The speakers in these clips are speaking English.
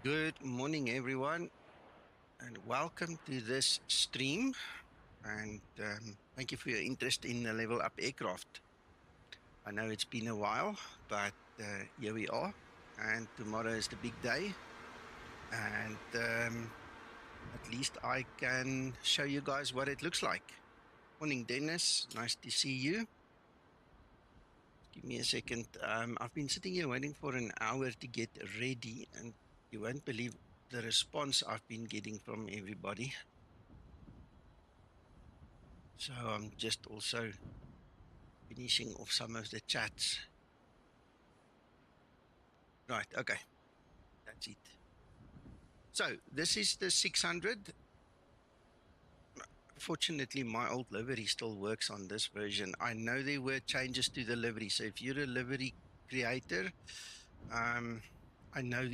Good morning, everyone, and welcome to this stream. And thank you for your interest in the Level Up aircraft. I know it's been a while, but here we are. And tomorrow is the big day. And at least I can show you guys what it looks like. Morning, Dennis. Nice to see you. Give me a second. I've been sitting here waiting for an hour to get ready, and you won't believe the response I've been getting from everybody. So I'm just also finishing off some of the chats. Right, okay. That's it. So this is the 600. Fortunately, my old livery still works on this version. I know there were changes to the livery. So if you're a livery creator, I know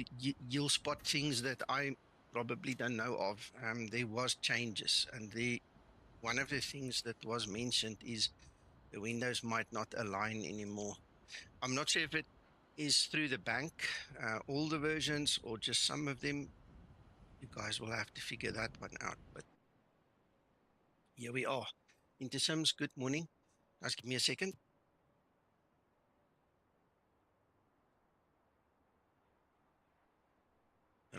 you'll spot things that I probably don't know of. There was changes, and one of the things that was mentioned is the windows might not align anymore. I'm not sure if it is through the bank, all the versions, or just some of them. You guys will have to figure that one out. But here we are. Intersims, good morning. Just give me a second.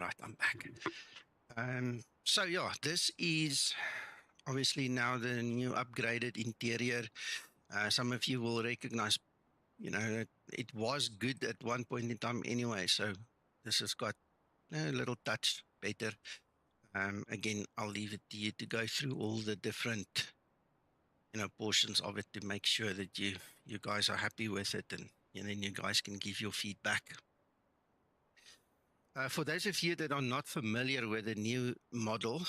Right, I'm back. So yeah, this is obviously now the new upgraded interior. Some of you will recognize, it was good at one point in time anyway. So this has got a little touch better. Again, I'll leave it to you to go through all the different, portions of it to make sure that you guys are happy with it, and then you guys can give your feedback. For those of you that are not familiar with the new model,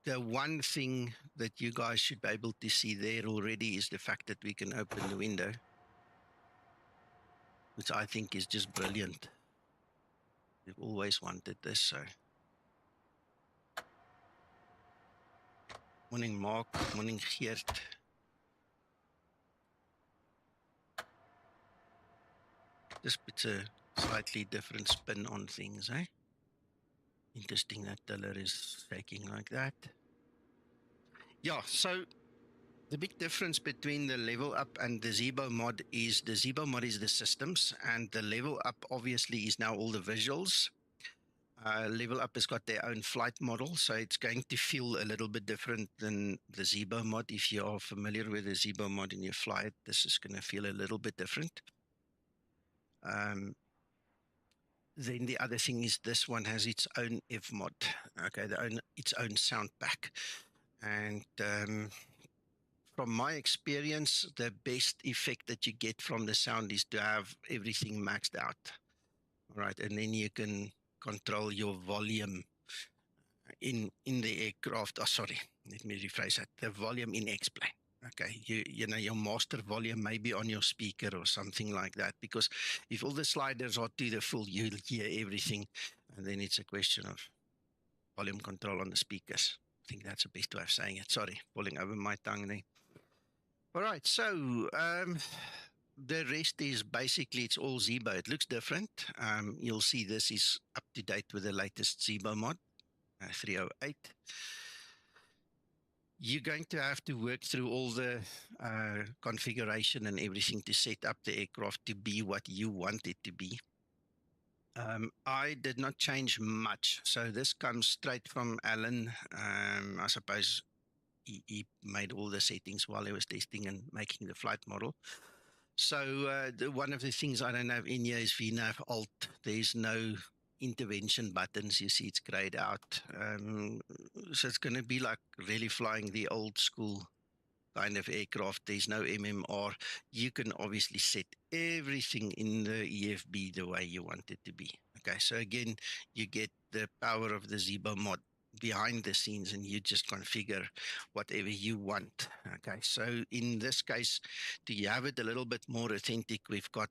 the one thing that you guys should be able to see there already is the fact that we can open the window, which I think is just brilliant. We've always wanted this. So, morning, Mark. Morning, Geert. Just puts a slightly different spin on things, eh? Interesting that tiller is shaking like that. Yeah, so the big difference between the LevelUp and the Zibo mod is the Zibo mod is the systems, and the LevelUp obviously is now all the visuals. LevelUp has got their own flight model, so it's going to feel a little bit different than the Zibo mod. If you are familiar with the Zibo mod and you fly it, this is going to feel a little bit different. Then the other thing is this one has its own F mod, okay, its own sound pack. And from my experience, the best effect that you get from the sound is to have everything maxed out. All right, and then you can control your volume in the aircraft. Oh, sorry, let me rephrase that. The volume in X-Plane. Okay, your master volume may be on your speaker or something like that, because if all the sliders are to the full, you'll hear everything, and then it's a question of volume control on the speakers. I think that's the best way of saying it. Sorry, pulling over my tongue there. All right, so the rest is basically, it's all Zibo. It looks different. You'll see this is up to date with the latest Zibo mod, 308. You're going to have to work through all the configuration and everything to set up the aircraft to be what you want it to be. I did not change much. So this comes straight from Alan. I suppose he made all the settings while he was testing and making the flight model. So one of the things I don't have in here is VNAV Alt. There's no intervention buttons. You see it's grayed out. So it's going to be like really flying the old school kind of aircraft. There's no MMR. You can obviously set everything in the EFB the way you want it to be. Okay, so again, you get the power of the Zibo mod behind the scenes, and you just configure whatever you want. Okay, so in this case, to have it a little bit more authentic, we've got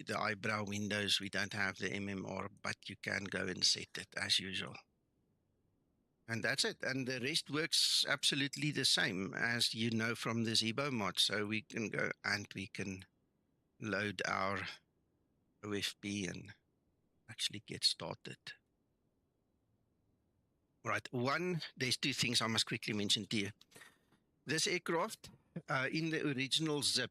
the eyebrow windows. We don't have the MMR, but you can go and set it as usual. And that's it. And the rest works absolutely the same as you know from the Zibo mod. So we can go and we can load our OFB, and I actually get started. Right, there's two things I must quickly mention to you. This aircraft, in the original zip,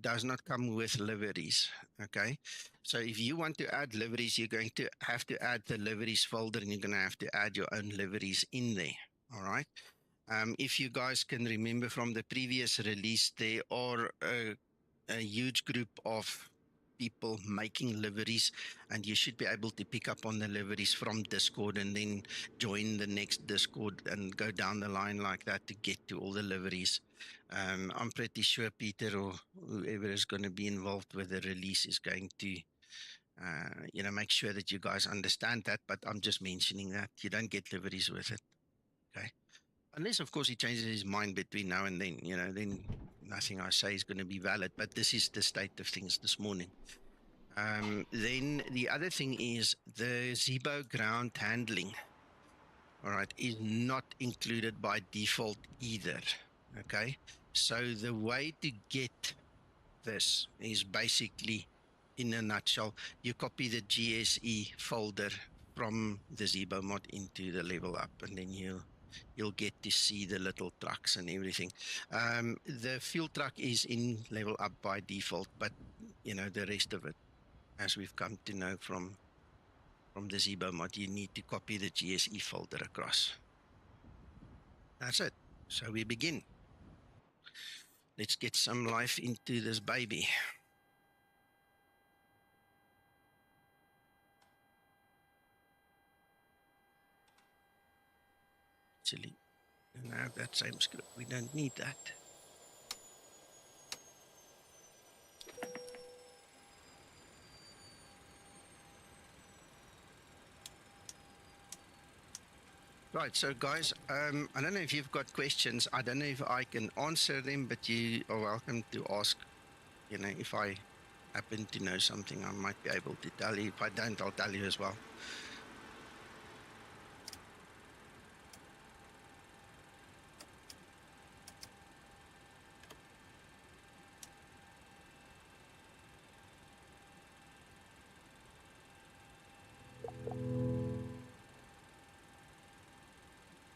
does not come with liveries, okay? So if you want to add liveries, you're going to have to add the liveries folder, and you're going to have to add your own liveries in there, all right? If you guys can remember from the previous release, there are a huge group of people making liveries, and you should be able to pick up on the liveries from Discord and then join the next Discord and go down the line like that to get to all the liveries. I'm pretty sure Peter or whoever is going to be involved with the release is going to make sure that you guys understand that, but I'm just mentioning that you don't get liveries with it, okay? Unless, of course, he changes his mind between now and then, then nothing I say is going to be valid. But this is the state of things this morning. Then the other thing is the Zibo ground handling, all right, is not included by default either, okay? So the way to get this is basically, in a nutshell, you copy the GSE folder from the Zibo mod into the LevelUp, and then you'll get to see the little trucks and everything. The fuel truck is in LevelUp by default, but the rest of it, as we've come to know from the Zibo mod, you need to copy the GSE folder across. That's it. So we begin. Let's get some life into this baby. Actually, we don't have that same script. We don't need that. Right, so guys, I don't know if you've got questions. I don't know if I can answer them, but you are welcome to ask. If I happen to know something, I might be able to tell you. If I don't, I'll tell you as well.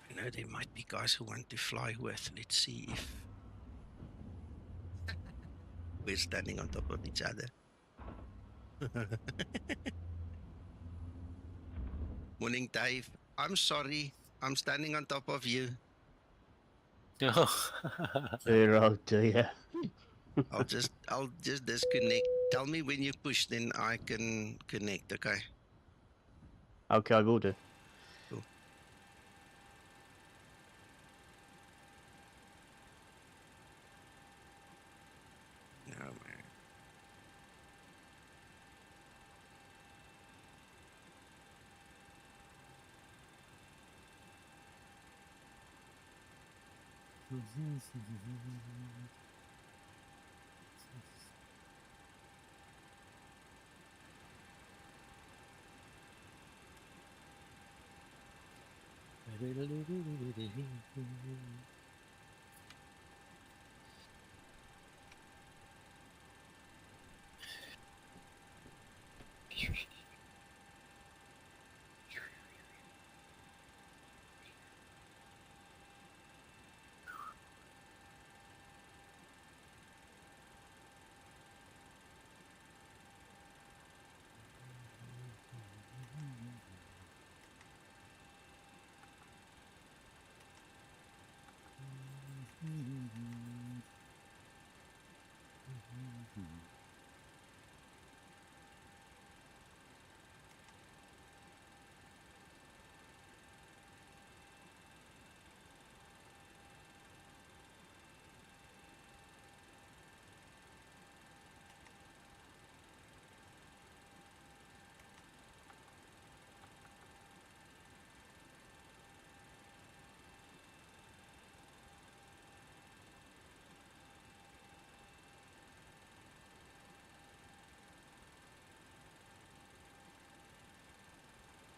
I know there might be guys who want to fly with. Let's see if we're standing on top of each other. Morning, Dave. I'm sorry. I'm standing on top of you. Oh dear. I'll just disconnect. Tell me when you push, then I can connect, okay? Okay, I will do. Cool. No, man.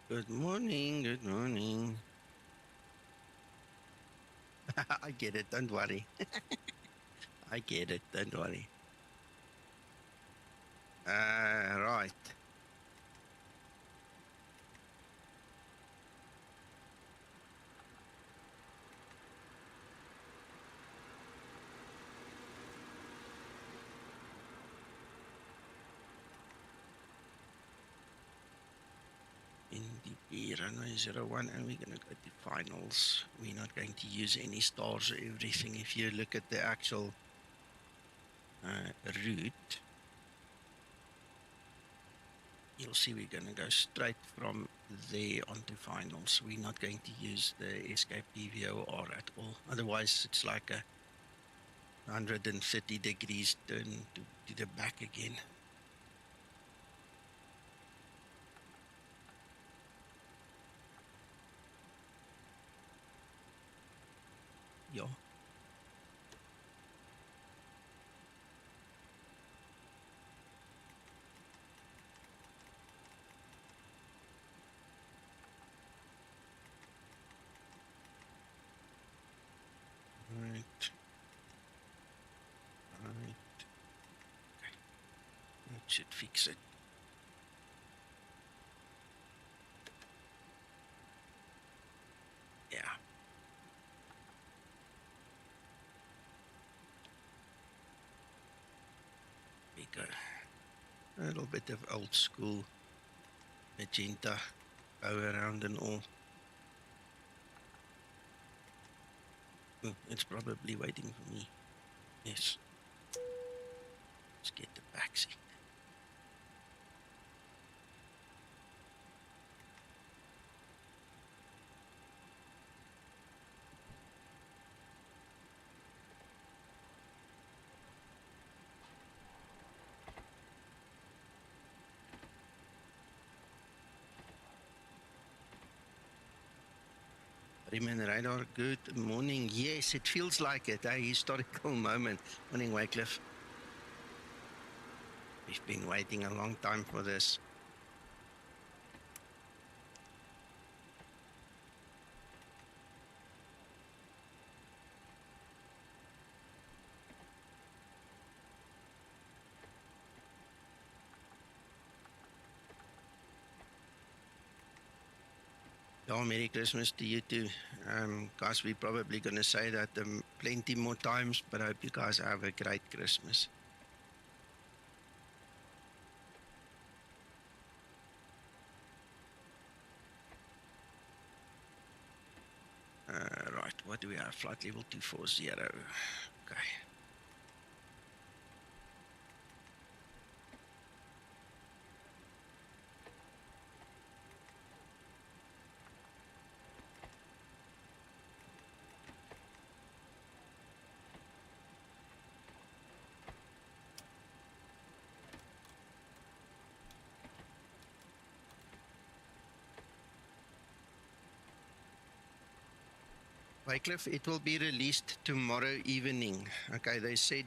Good morning. Good morning. I get it. Don't worry. I get it. Don't worry. Right. runway 01, and we're going to go to finals. We're not going to use any stars or everything. If you look at the actual route, you'll see we're going to go straight from there onto finals. We're not going to use the escape PVOR at all. Otherwise, it's like a 130 degrees turn to the back again. Yeah. Right. Right. Okay. That should fix it. Yeah. We go. A little bit of old school magenta go around and all. Oh, it's probably waiting for me. Yes. Let's get the back seat. Riemann Radar, good morning. Yes, it feels like it, a historical moment. Morning, Wycliffe. We've been waiting a long time for this. Oh, Merry Christmas to you too. Guys, we're probably going to say that plenty more times, but I hope you guys have a great Christmas. Right, what do we have? Flight level 240. Okay. Wycliffe, it will be released tomorrow evening. Okay, they said,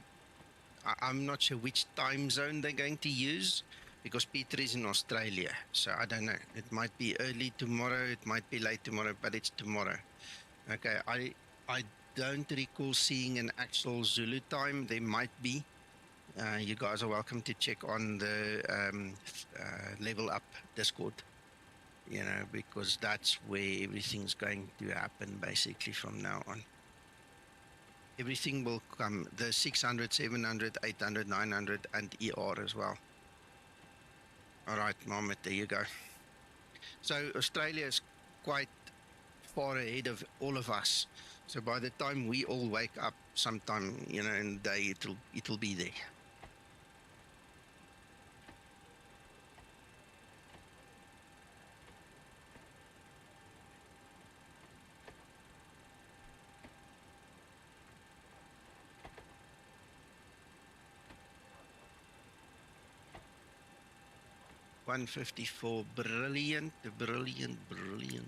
I'm not sure which time zone they're going to use because Peter is in Australia. So I don't know. It might be early tomorrow, it might be late tomorrow, but it's tomorrow. Okay, I don't recall seeing an actual Zulu time. There might be. You guys are welcome to check on the LevelUp Discord, because that's where everything's going to happen basically from now on. Everything will come, the 600, 700, 800, 900, and ER as well. All right, Mohammed, there you go. So Australia is quite far ahead of all of us. So by the time we all wake up sometime, in the day, it'll be there. $154, brilliant, brilliant, brilliant.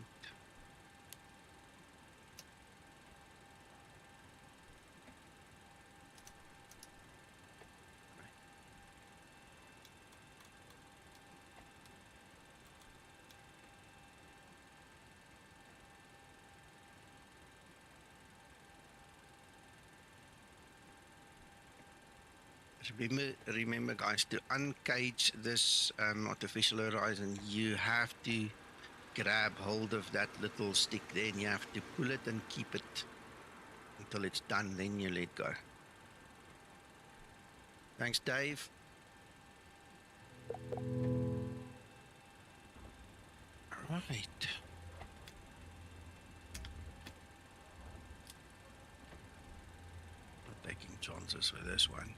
Remember, guys, to uncage this artificial horizon, you have to grab hold of that little stick there, and you have to pull it and keep it until it's done, then you let go. Thanks, Dave. Right. Not taking chances with this one.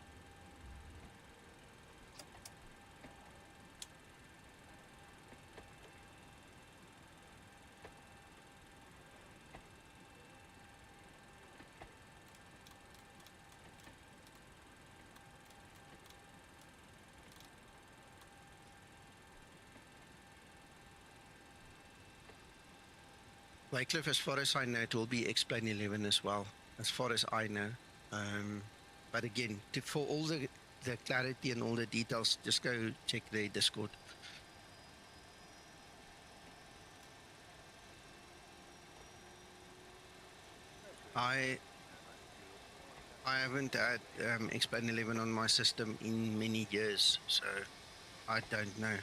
Wycliffe, as far as I know, it will be X-Plane 11 as well, as far as I know. But again, for all the clarity and all the details, just go check their Discord. I haven't had X-Plane 11 on my system in many years, so I don't know.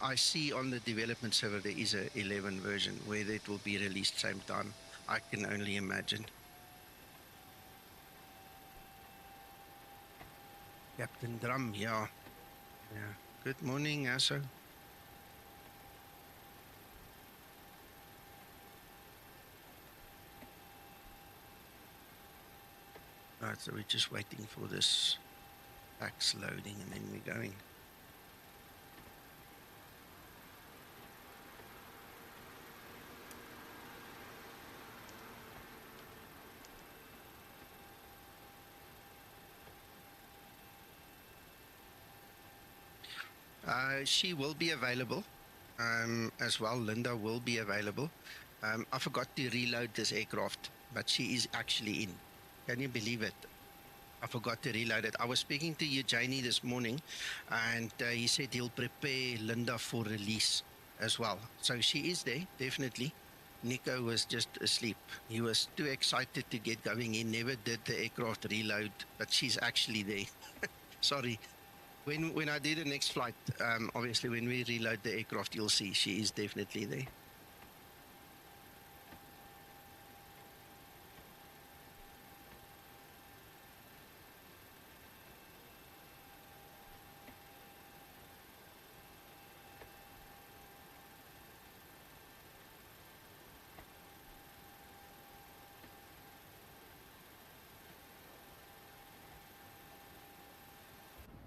I see on the development server there is a 11 version. Whether it will be released same time, I can only imagine. Captain Drum, yeah. Good morning, Aso. Right, so we're just waiting for this packs loading and then we're going. She will be available as well. Linda will be available. I forgot to reload this aircraft, but she is actually in. Can you believe it? I forgot to reload it. I was speaking to Eugenie this morning, and he said he'll prepare Linda for release as well. So she is there, definitely. Nico was just asleep. He was too excited to get going. He never did the aircraft reload, but she's actually there. Sorry. When I do the next flight, obviously when we reload the aircraft, you'll see she is definitely there.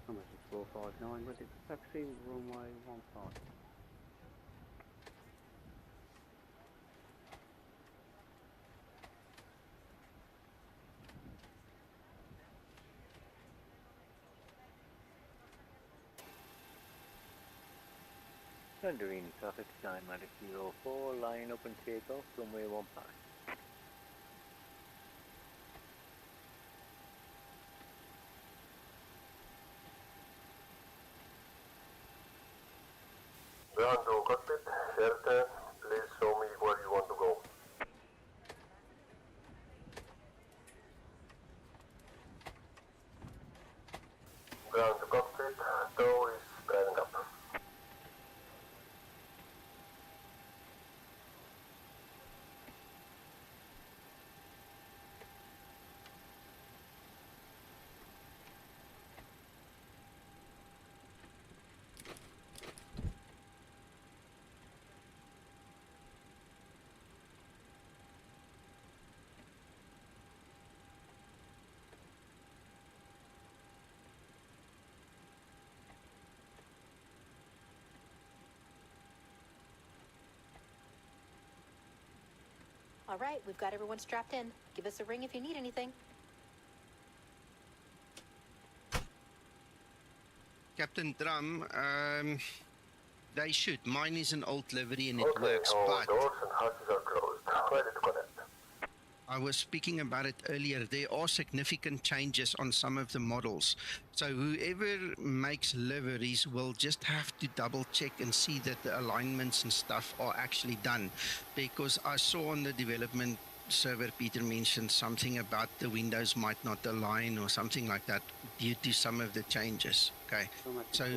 How much is 459 with it? Taxi runway 15. Santorini traffic, SkymatixVA 4, line up and take off, runway 15. Ground to cockpit, shelter, please show me where you want to go. Ground to cockpit, tow is driving up. All right, we've got everyone strapped in. Give us a ring if you need anything. Captain Drum, they should. Mine is an old livery and it Okay, works, all but doors and hatches are closed. Ready to connect. I was speaking about it earlier. There are significant changes on some of the models. So whoever makes liveries will just have to double check and see that the alignments and stuff are actually done. Because I saw on the development server, Peter mentioned something about the windows might not align or something like that due to some of the changes. Okay, so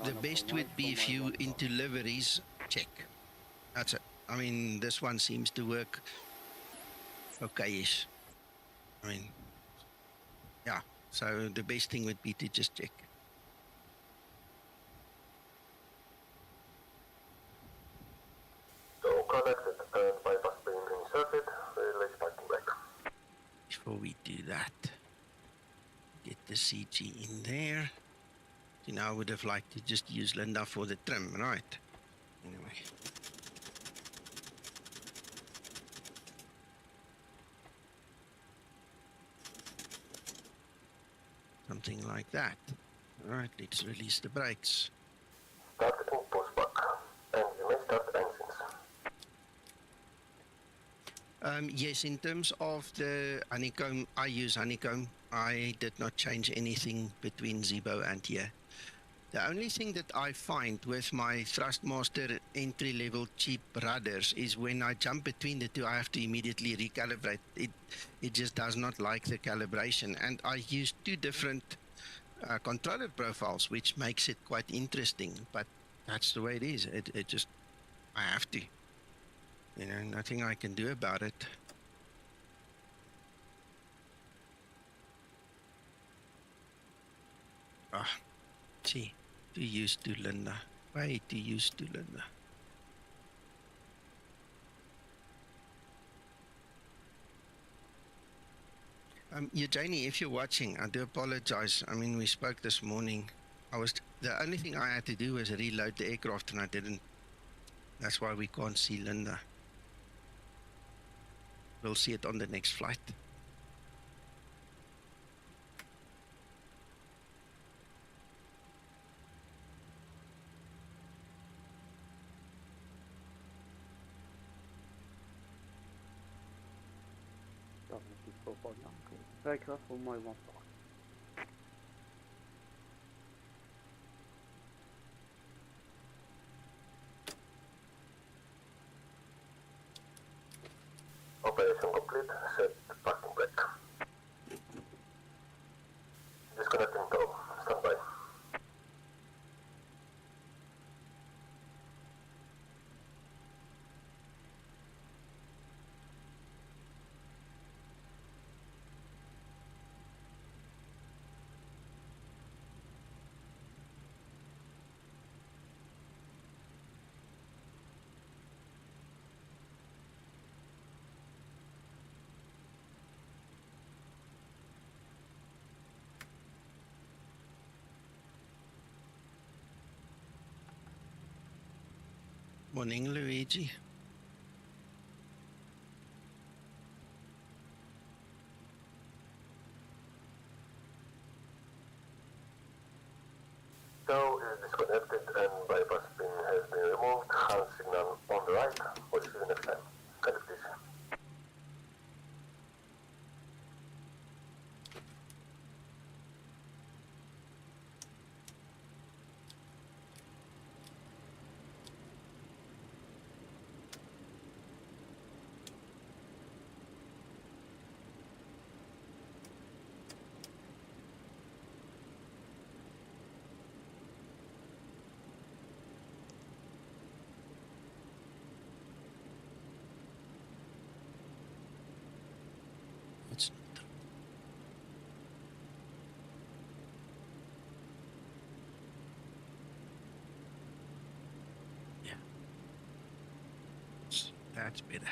the best would be if you into liveries, check. That's it. I mean, this one seems to work okay-ish. I mean, yeah. So the best thing would be to just check. the CG in there. You know, I would have liked to just use Linda for the trim, right? Anyway. Something like that. All right, let's release the brakes. Start in postback, and you may start engines. Yes, in terms of the honeycomb, I use honeycomb. I did not change anything between Zibo and here. The only thing that I find with my Thrustmaster entry-level cheap rudders is when I jump between the two, I have to immediately recalibrate. It just does not like the calibration. And I use two different controller profiles, which makes it quite interesting. But that's the way it is. It just, I have to. You know, nothing I can do about it. See, too used to Linda. Way too used to Linda. Eugenie, if you're watching, I do apologize. I mean, we spoke this morning. The only thing I had to do was reload the aircraft, and I didn't. That's why we can't see Linda. We'll see it on the next flight. Very careful, my 1 Operation complete, set parking brake. Disconnecting tow, stand by. Morning, Luigi. Tow is disconnected and bypass pin has been removed. Hand signal on the right. We'll see you next time. Cut it, please. It's yeah. That's better.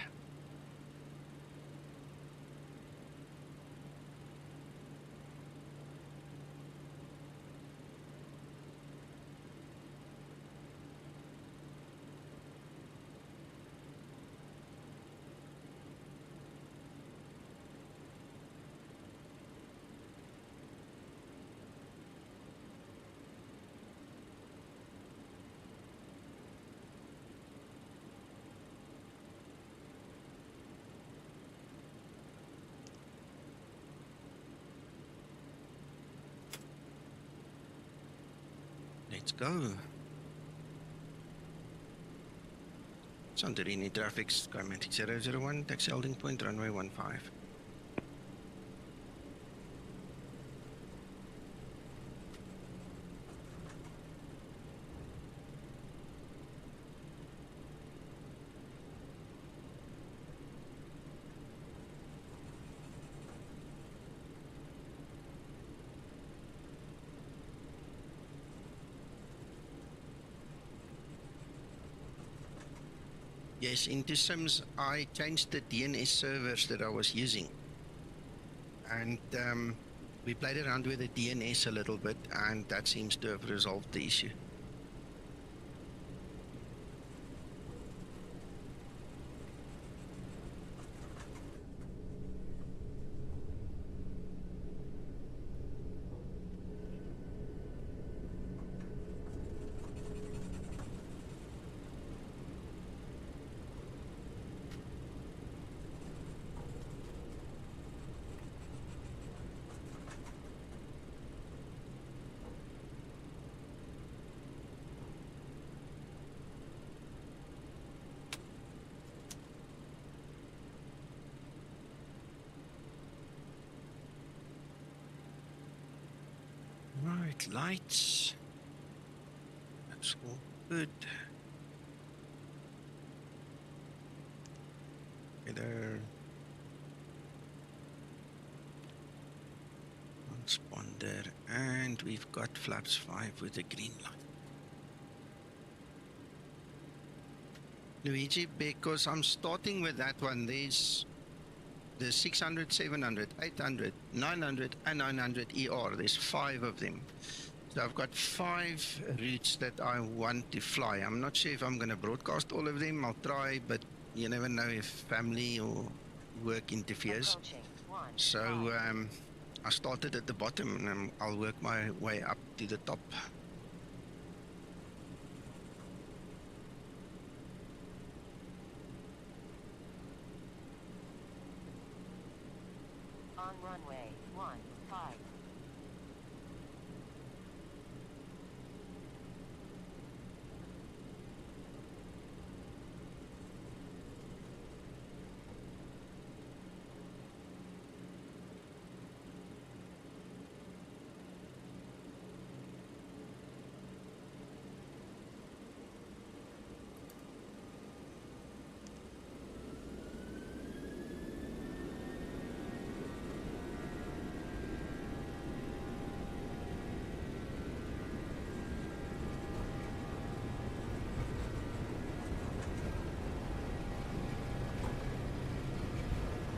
Let's go. Santorini traffic, Skymatix 001, taxi holding point, runway 15. Yes, into Sims, I changed the DNS servers that I was using. And We played around with the DNS a little bit, and that seems to have resolved the issue. Right, lights. That's all good. Either transponder, and we've got flaps 5 with a green light. Luigi, because I'm starting with that one, there's the 600, 700, 800, 900, and 900 ER. There's 5 of them. So I've got 5 routes that I want to fly. I'm not sure if I'm going to broadcast all of them. I'll try, but you never know if family or work interferes. So I started at the bottom, and I'll work my way up to the top. On runway 15.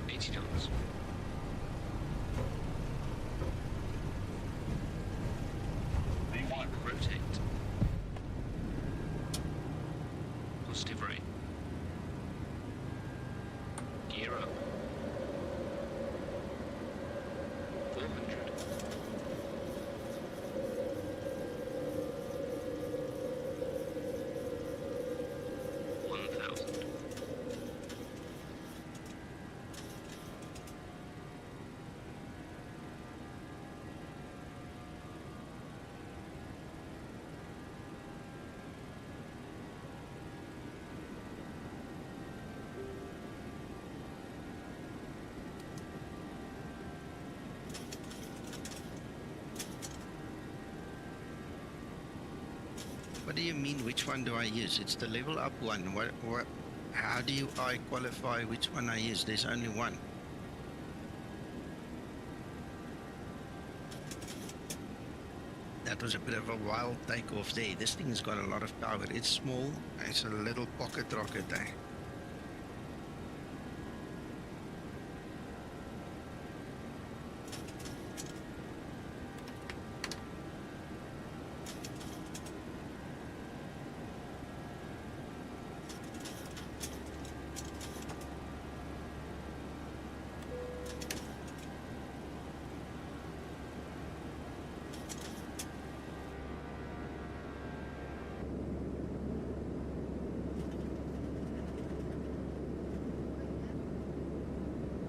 $80. V1, rotate. Positive rate. Gear up. 400. 1000. What do you mean, which one do I use? It's the LevelUp one. How do I qualify which one I use? There's only one. That was a bit of a wild takeoff there. This thing's got a lot of power. It's small. It's a little pocket rocket there.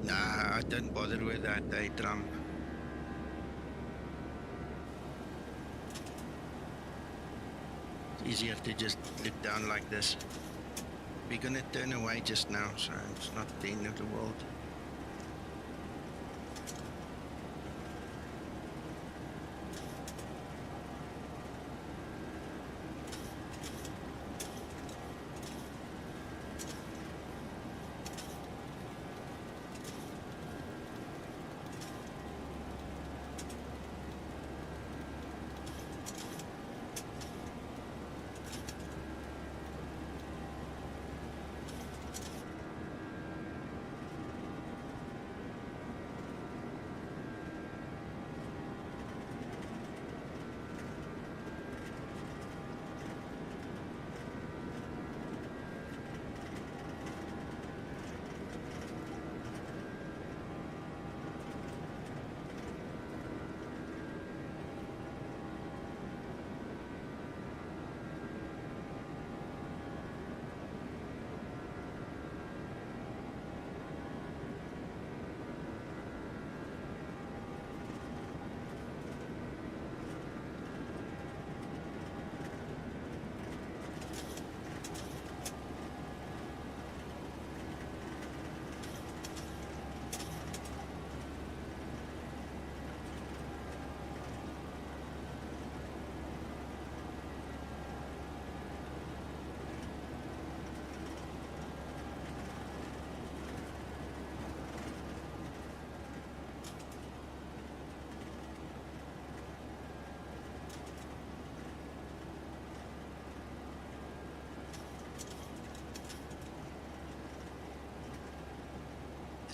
Nah, I don't bother with that, Trump. It's easier to just look down like this. We're gonna turn away just now, so it's not the end of the world.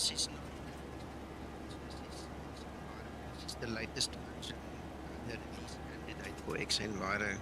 this is not. This is the latest version, the release candidate for xEnviro.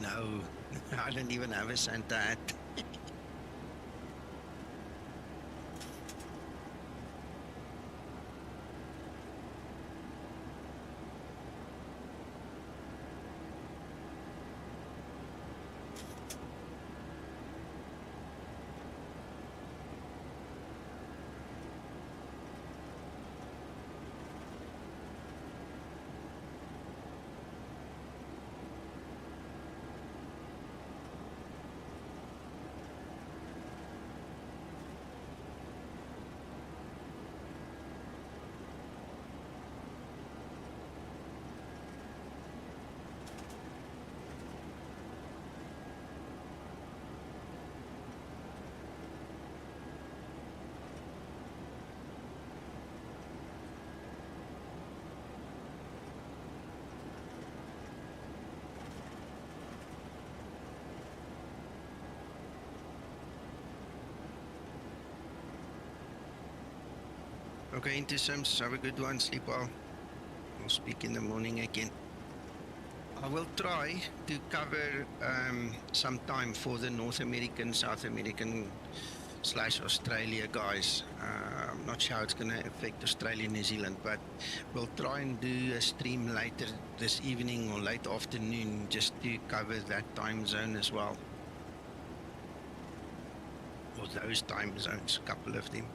No, I don't even have a Santa hat. Okay, into Sims, have a good one, sleep well. We'll speak in the morning again. I will try to cover some time for the North American, South American / Australia guys. I'm not sure how it's going to affect Australia and New Zealand, but we'll try and do a stream later this evening or late afternoon just to cover that time zone as well. Or those time zones, a couple of them.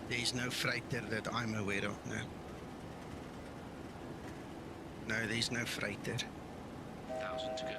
There's no freighter that I'm aware of, no. No, there's no freighter. 1,000 to go.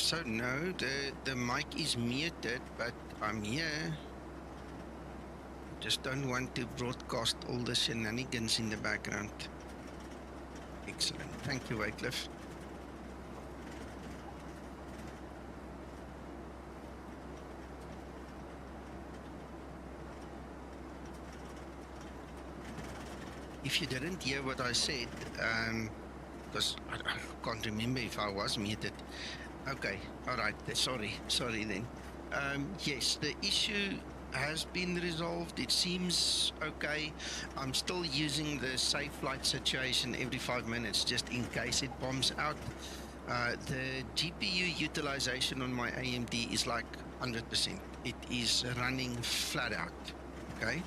So no, the mic is muted, but I'm here. Just don't want to broadcast all the shenanigans in the background. Excellent. Thank you, Wycliffe. If you didn't hear what I said, because I can't remember if I was muted. Okay, all right. Sorry then. Yes, the issue has been resolved. It seems okay. I'm still using the safe flight situation every 5 minutes just in case it bombs out. The GPU utilization on my AMD is like 100%. It is running flat out. Okay.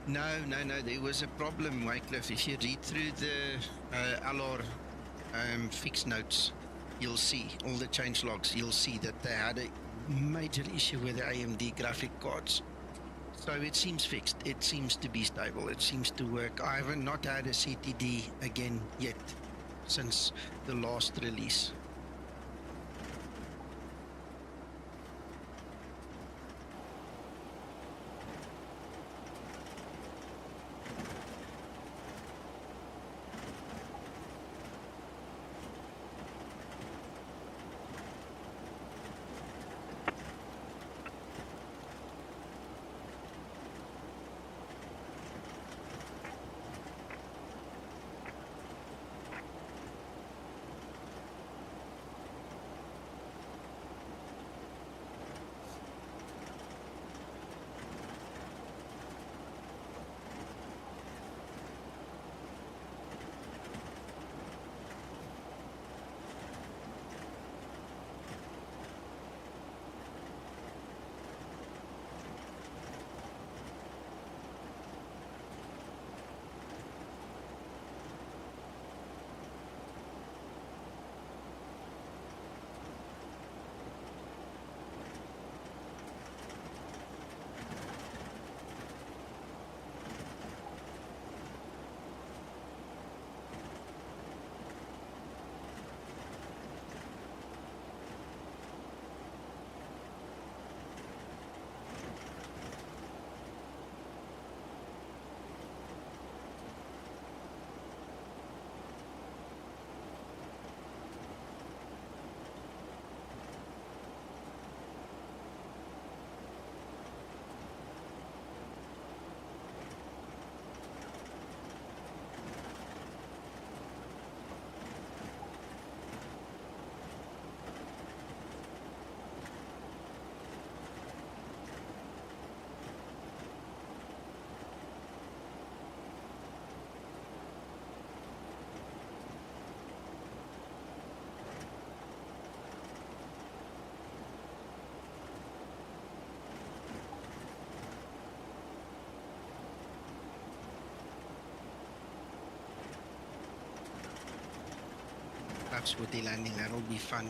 No. There was a problem, Wycliffe. If you read through the LR fix notes, you'll see all the change logs. You'll see that they had a major issue with the AMD graphic cards. So it seems fixed. It seems to be stable. It seems to work. I haven't not had a CTD again yet since the last release. Perhaps with the landing, that'll be fun.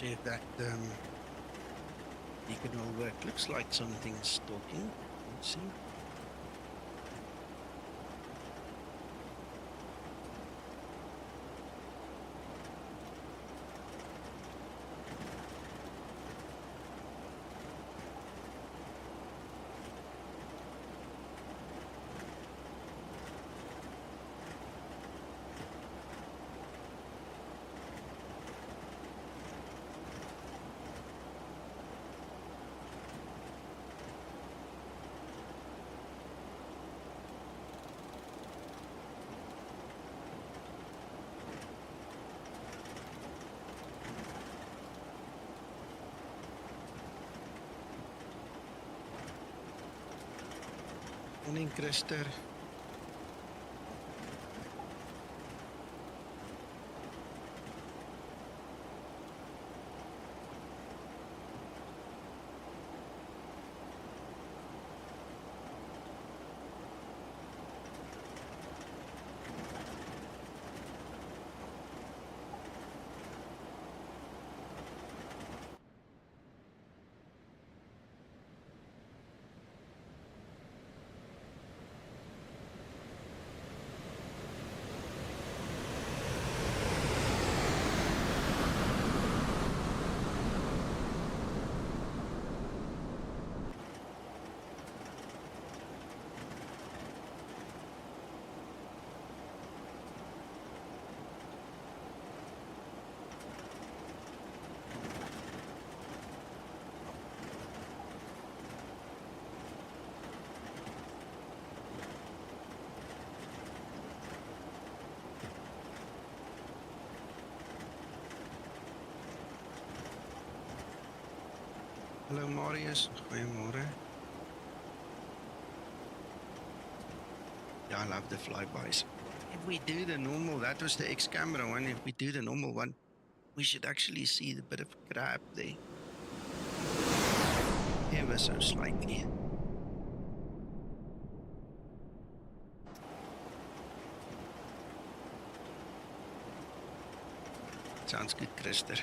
See if that beacon will work. Looks like something's talking. Let's see. Morning, Christer. Hello, Marius. Goeiemorgen. Yeah, I love the flybys. If we do the normal, that was the X-camera one. If we do the normal one, we should actually see the bit of crab there. Ever so slightly. Sounds good, Christer.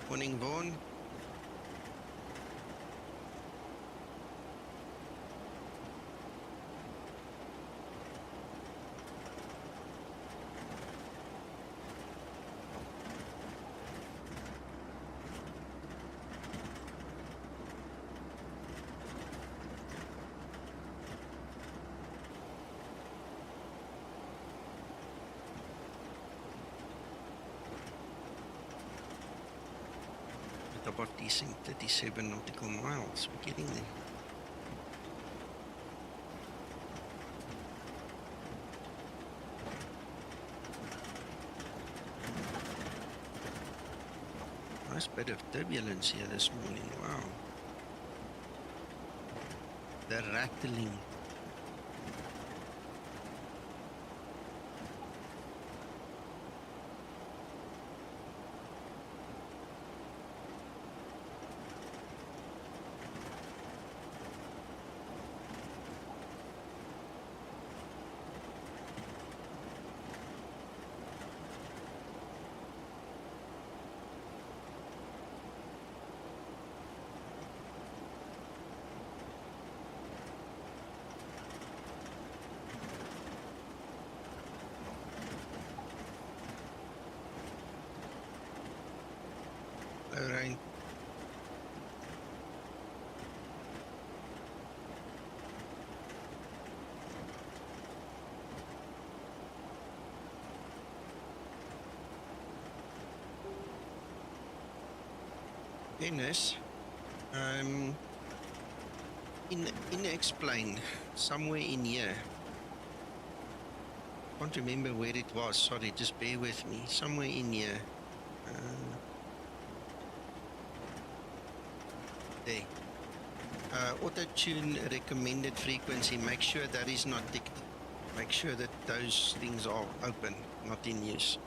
Morning, Vaughan. About decent 37 nautical miles. We're getting there. Nice bit of turbulence here this morning. Wow. The rattling. Rain. Dennis, in explain somewhere in here. Can't remember where it was. Sorry, just bear with me. Somewhere in here. There. Auto tune recommended frequency. Make sure that is not ticked. Make sure that those things are open, not in use.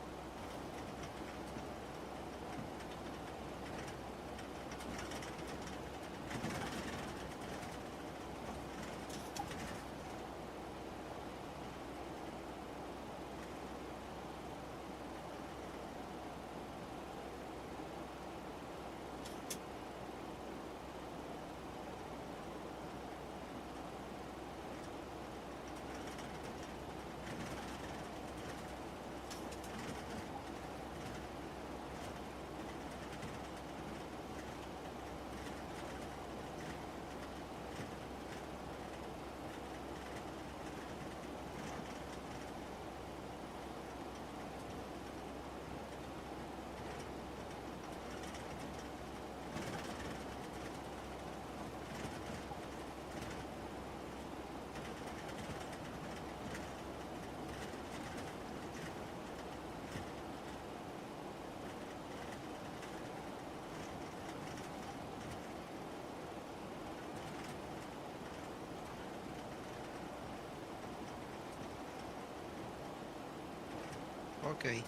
Okay.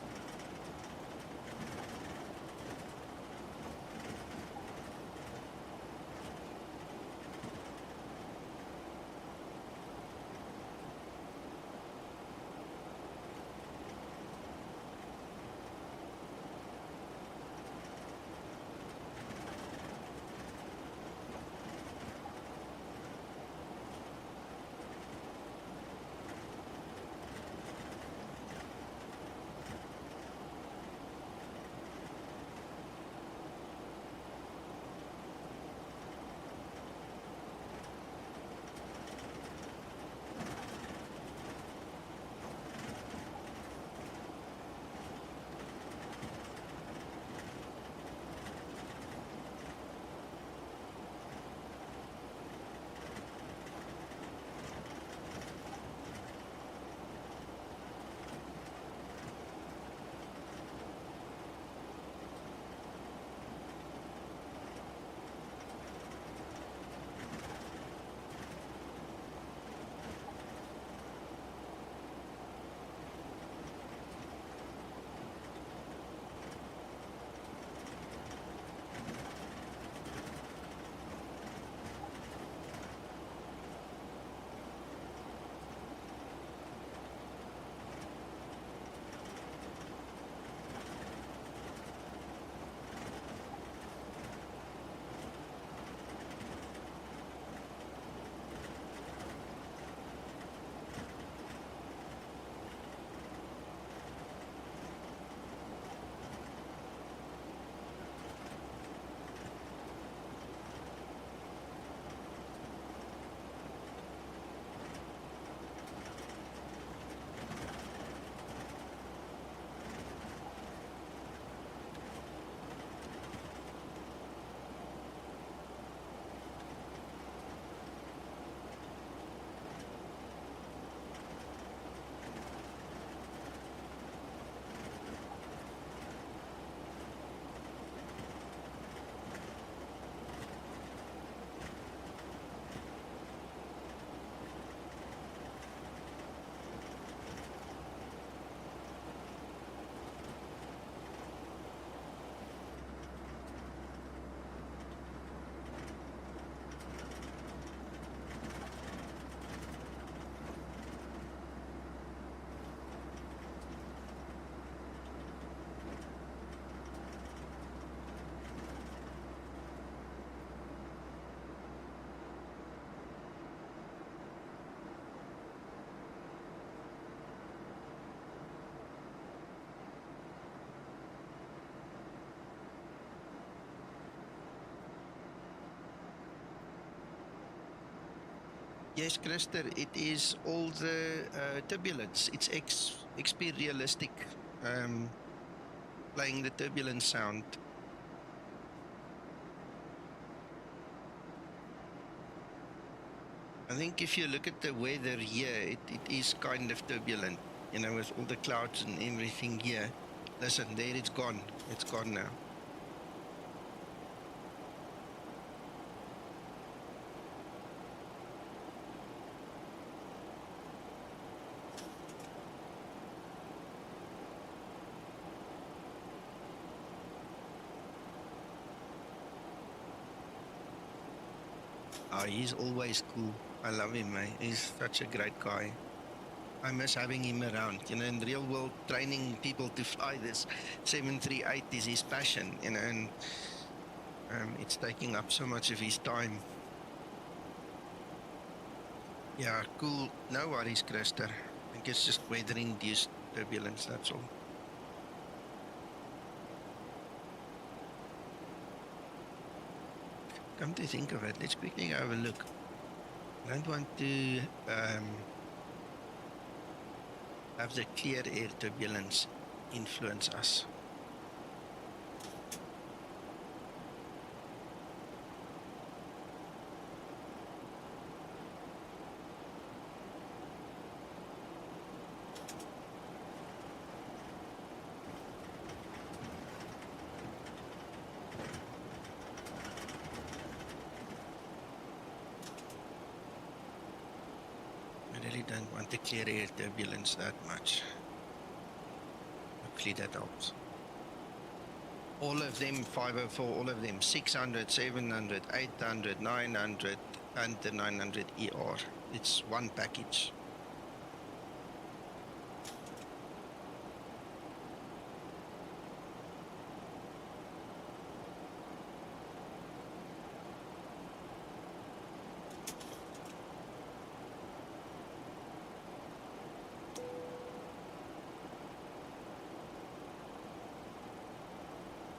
Yes, Christer, it is all the turbulence. It's XP realistic, playing the turbulence sound. I think if you look at the weather here, it is kind of turbulent, you know, with all the clouds and everything here. Listen, there it's gone. It's gone now. Oh, he's always cool. I love him, mate. He's such a great guy. I miss having him around. You know, in real world, training people to fly this 738 is his passion, you know, and it's taking up so much of his time. Yeah, cool. No worries, Krista. I think it's just weather-induced turbulence, that's all. Come to think of it, let's quickly have a look. I don't want to have the clear air turbulence influence us. I really don't want the clear air turbulence that much. Hopefully that helps. All of them 504, all of them 600, 700, 800, 900, and the 900 ER. It's one package.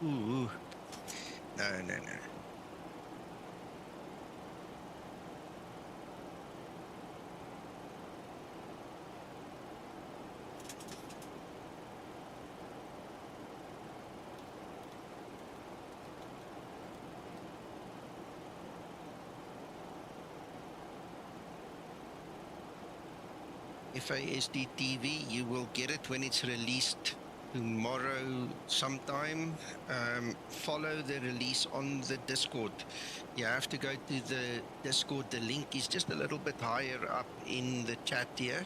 Ooh. No, no, no. FASD TV, you will get it when it's released tomorrow sometime. Follow the release on the Discord. You have to go to the Discord. The link is just a little bit higher up in the chat here.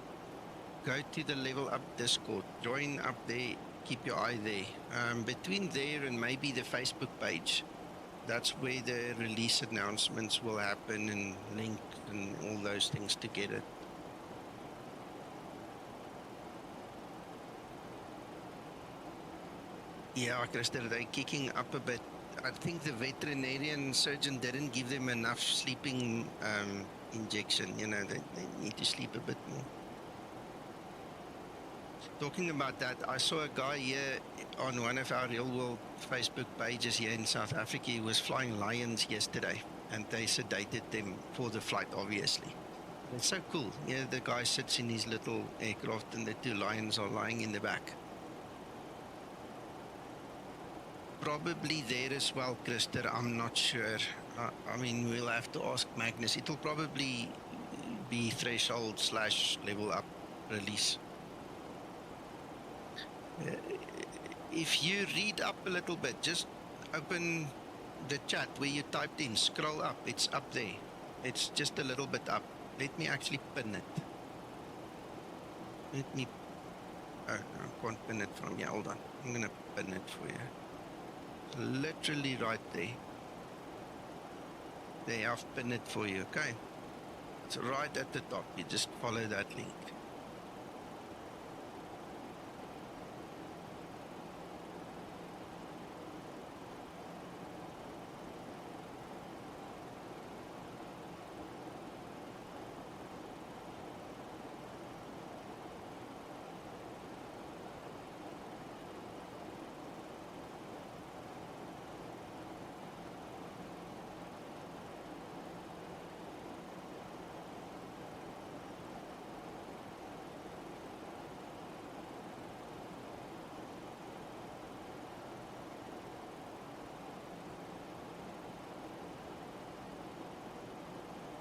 Go to the LevelUp Discord. Join up there. Keep your eye there. Between there and maybe the Facebook page, that's where the release announcements will happen and links and all those things to get it. Yeah, Christer, they're kicking up a bit. I think the veterinarian surgeon didn't give them enough sleeping injection. You know, they need to sleep a bit more. Talking about that, I saw a guy here on one of our real-world Facebook pages here in South Africa. He was flying lions yesterday, and they sedated them for the flight, obviously. It's so cool. Yeah, the guy sits in his little aircraft, and the two lions are lying in the back. Probably there as well, Christer. I'm not sure. I mean, we'll have to ask Magnus. It'll probably be threshold / level up release. If you read up a little bit, just open the chat where you typed in, scroll up. It's up there. It's just a little bit up. Let me actually pin it. Let me... Oh, no, I can't pin it from here. Hold on. I'm going to pin it for you. Literally right there. There, I've pinned it for you, okay? It's right at the top. You just follow that link.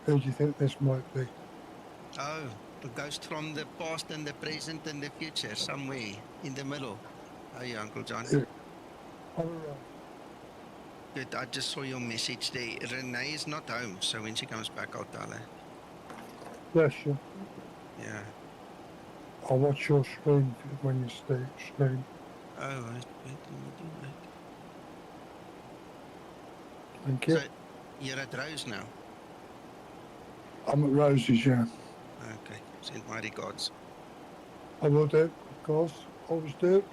Who do you think this might be? Oh, a ghost from the past and the present and the future, somewhere in the middle. How are you, Uncle John? Yeah. All right. Good, I just saw your message there. Renee is not home, so when she comes back, I'll tell her. Bless you. Yeah. I'll watch your screen when you stream. Oh, wait, let me do that. Thank you. So, you're at Rose now? I'm at Rosie's, yeah. Okay, send my regards. I will do, of course. Always do.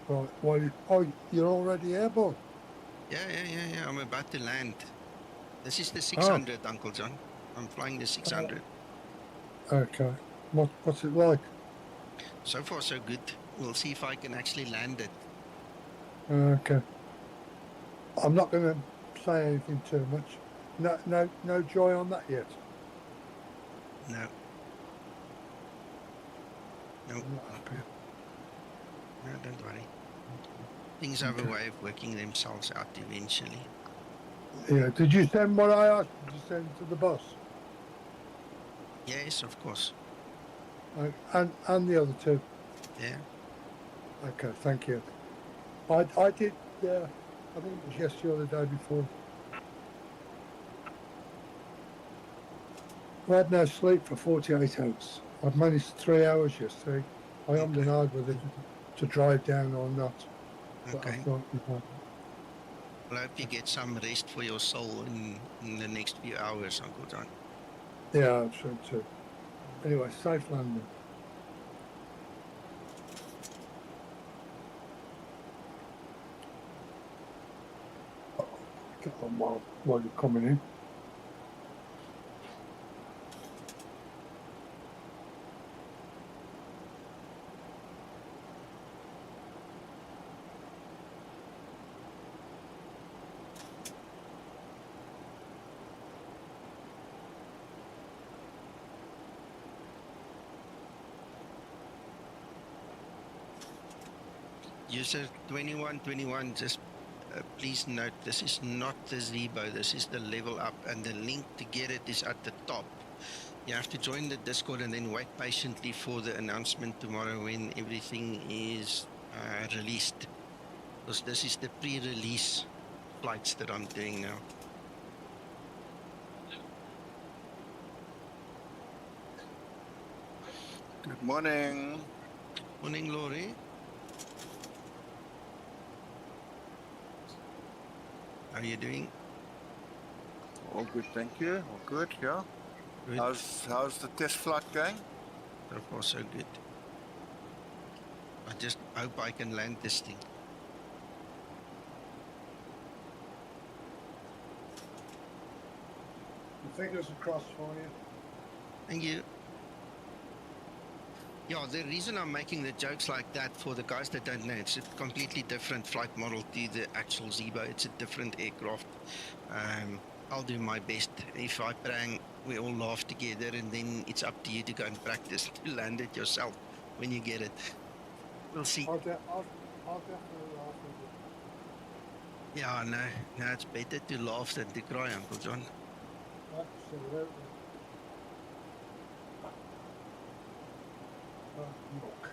Right, well, you're already airborne. Yeah. I'm about to land. This is the Oh. 600, Uncle John. I'm flying the 600. Okay. What's it like? So far, so good. We'll see if I can actually land it. Okay. I'm not going to say anything too much. No joy on that yet. No. No. Okay. No, don't worry. Things have a way of working themselves out eventually. Yeah. Did you send what I asked? Did you send to the boss? Yes, of course. And the other two. Yeah. Okay. Thank you. I did. I think it was yesterday or the day before. I had no sleep for 48 hours. I've managed 3 hours yesterday. I am denied whether to drive down or not. But I Okay. thought, Well, I hope you get some rest for your soul in the next few hours, Uncle John. yeah, I'm sure too. Anyway, safe landing. Get on while you're coming in. User 2121, just please note, this is not the Zibo, this is the LevelUp, and the link to get it is at the top. You have to join the Discord and then wait patiently for the announcement tomorrow when everything is released. Because this is the pre-release flights that I'm doing now. Good morning. Morning, Laurie. How are you doing? All good, thank you. All good, yeah. Good. How's the test flight going? So far, so good. I just hope I can land this thing. Fingers crossed for you. Thank you. Yeah, the reason I'm making the jokes like that, for the guys that don't know, it's a completely different flight model to the actual Zibo. It's a different aircraft. I'll do my best. If I prang, we all laugh together, and then it's up to you to go and practice to land it yourself when you get it. We'll see. I'll definitely laugh with you. Yeah, no, it's better to laugh than to cry, Uncle John. Absolutely. Look.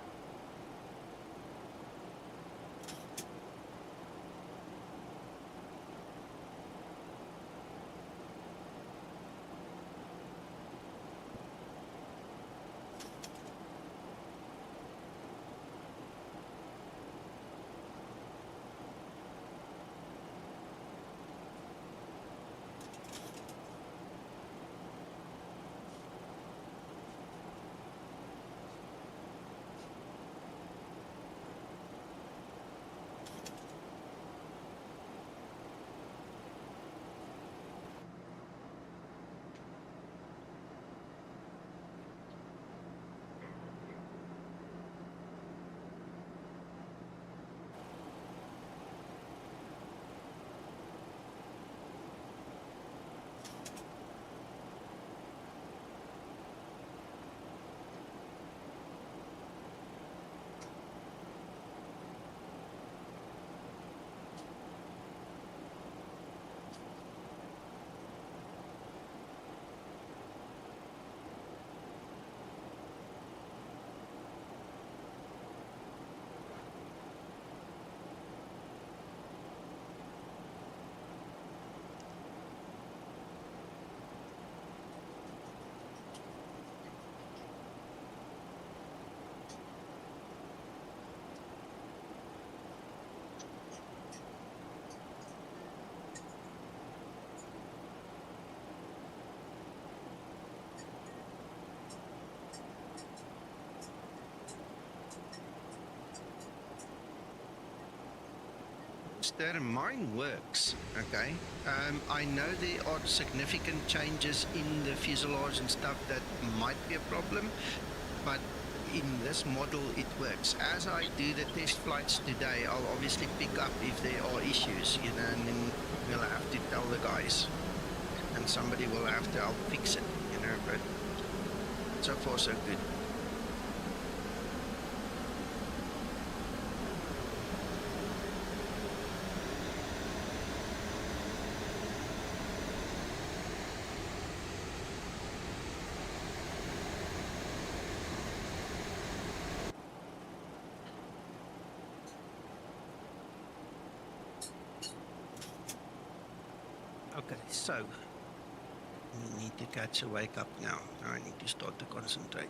tester. Mine works, okay? I know there are significant changes in the fuselage and stuff that might be a problem, but in this model it works. As I do the test flights today, I'll obviously pick up if there are issues, you know, and then we'll have to tell the guys, and somebody will have to help fix it, you know, but so far so good. Okay, so we need to catch a wake up now. Now I need to start to concentrate.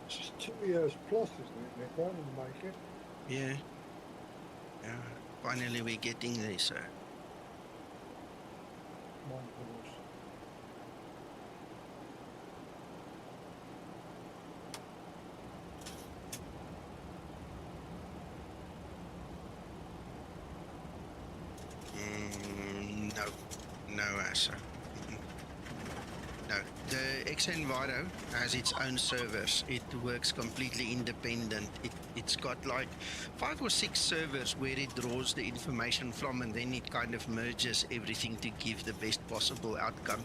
It's 2 years plus, isn't it, Nick? I didn't make it. Yeah. Yeah. Finally we're getting there, sir. Mindfulness. No, sir. No, the xEnviro has its own servers. It works completely independent. It's got like 5 or 6 servers where it draws the information from, and then it kind of merges everything to give the best possible outcome.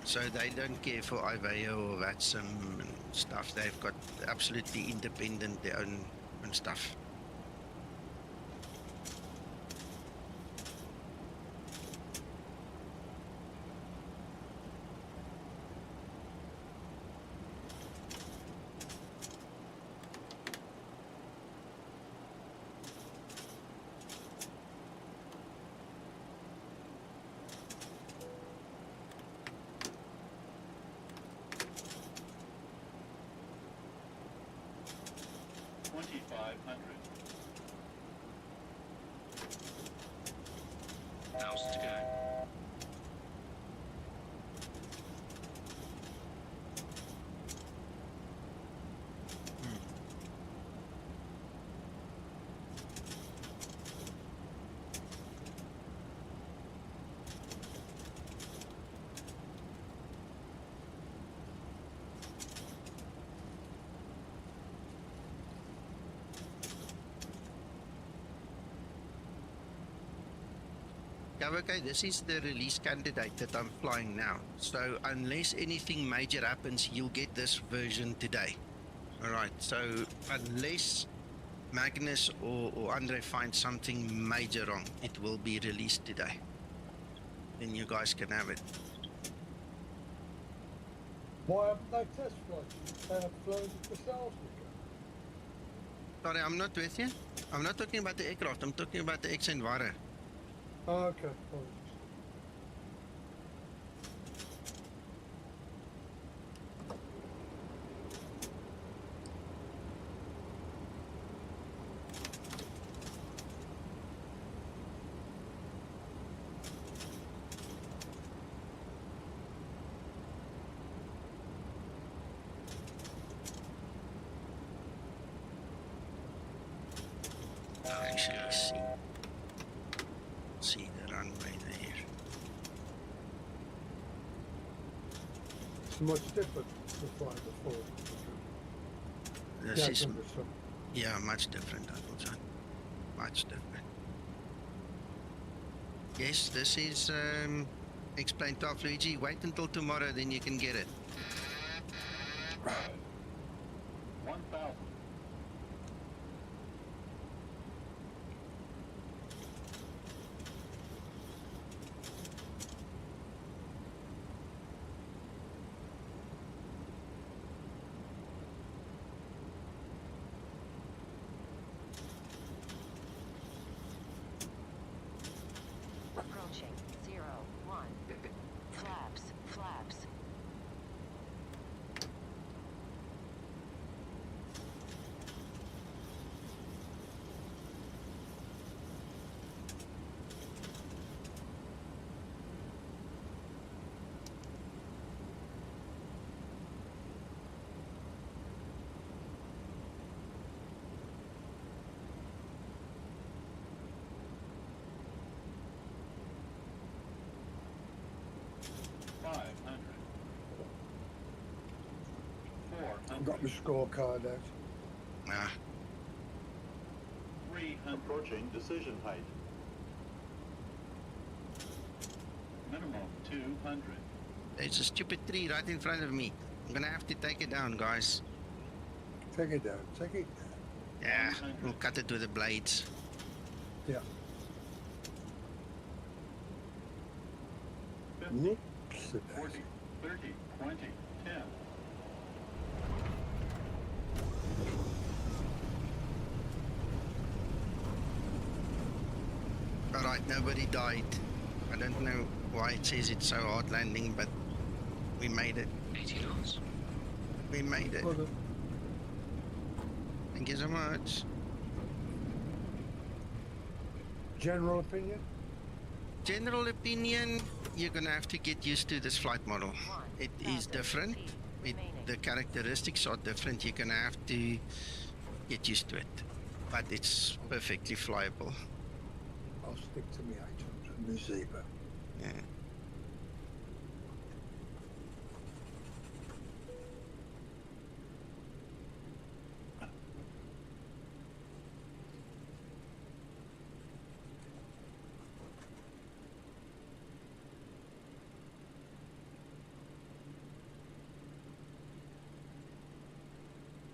So they don't care for IVEO or VATSIM and stuff. They've got absolutely independent, their own stuff. Thousand to go. Okay, this is the release candidate that I'm flying now. So unless anything major happens, you'll get this version today. All right, so unless Magnus or Andre find something major wrong, it will be released today. Then you guys can have it. Why haven't they test flights? They have flown it themselves. Sorry, I'm not with you. I'm not talking about the aircraft. I'm talking about the xEnviro. Oh, okay, apologies. Actually, see the runway there. It's much different to flying before. This is, understood. yeah, much different, Uncle. Much different. Yes, this is explained to Luigi. Wait until tomorrow, then you can get it. 1,000. Approaching 0, 1. Flaps, flaps. got my scorecard out. Ah, 300. Approaching decision height. Minimum 200. there's a stupid tree right in front of me. I'm gonna have to take it down, guys. Take it down. Take it down. Yeah, we'll cut it with the blades. Yeah. 50, Nips it 40, 30, 20, 10. All right, nobody died. I don't know why it says it's so hard landing, but we made it. 80 knots. We made it. Well done. Thank you so much. General opinion? General opinion, you're gonna have to get used to this flight model. It is different. The characteristics are different. You're gonna have to get used to it, but it's perfectly flyable. I'll stick to my 800 and the Zibo. Yeah.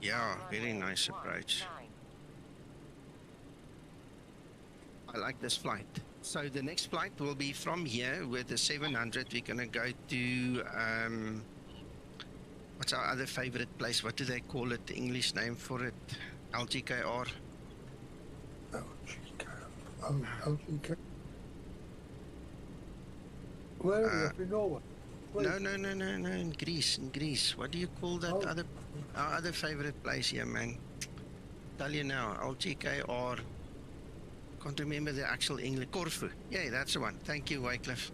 Yeah, very nice approach. I like this flight. So the next flight will be from here with the 700. We're gonna go to what's our other favorite place? What do they call it? The English name for it? LGKR. LGK. Oh, LGK. Where are you? Up in Norway? Please. No, in Greece. In Greece. What do you call that Oh. our other favorite place here, man? Tell you now, LGKR. Can't remember the actual English. Corfu. Yeah, that's the one. Thank you, Wycliffe.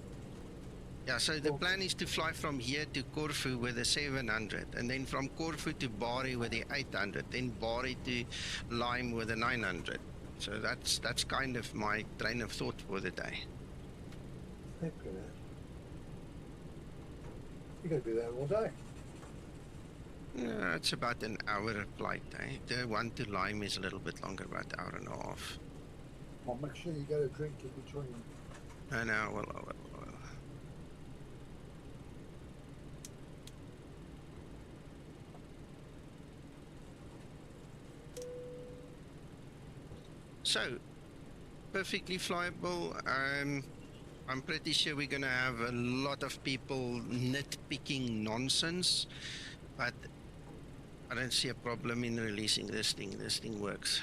Yeah, so the plan is to fly from here to Corfu with the 700, and then from Corfu to Bari with the 800, then Bari to Lime with the 900. So that's kind of my train of thought for the day. Flipping it. You're going to be there all day. Yeah, it's about an hour flight. The one to Lime is a little bit longer, about an hour and a half. Well, make sure you get a drink in between. I know, well. So, perfectly flyable. I'm pretty sure we're going to have a lot of people nitpicking nonsense, but I don't see a problem in releasing this thing. This thing works.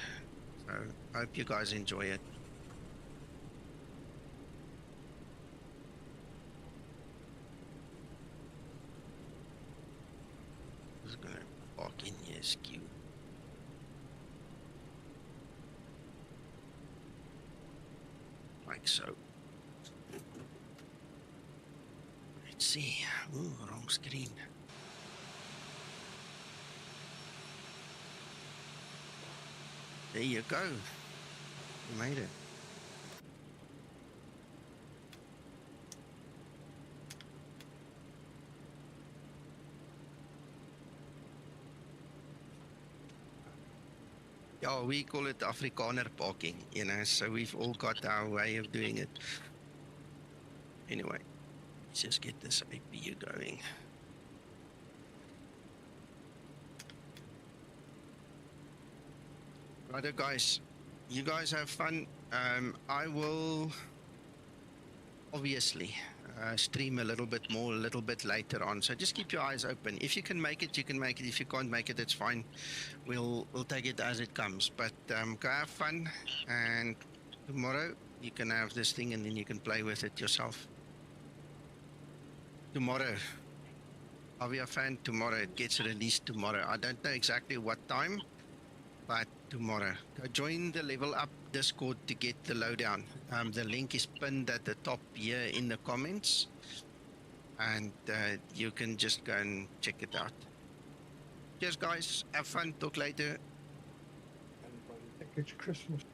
So, I hope you guys enjoy it. Just going to park in here, skew. Like so. Let's see. Ooh, wrong screen. There you go. You made it. Yeah, we call it Afrikaner parking, you know, so we've all got our way of doing it. Anyway, let's just get this APU going. Righto, guys, you guys have fun. I will obviously stream a little bit more, a little bit later on. So just keep your eyes open. If you can make it, you can make it. If you can't make it, it's fine. We'll take it as it comes. But go have fun, and tomorrow you can have this thing, and then you can play with it yourself. Tomorrow, Avia fan, tomorrow it gets released tomorrow. I don't know exactly what time, but tomorrow. Go join the LevelUp Discord to get the lowdown. The link is pinned at the top here in the comments, and you can just go and check it out. Cheers, guys. Have fun. Talk later. Anybody think it's Christmas?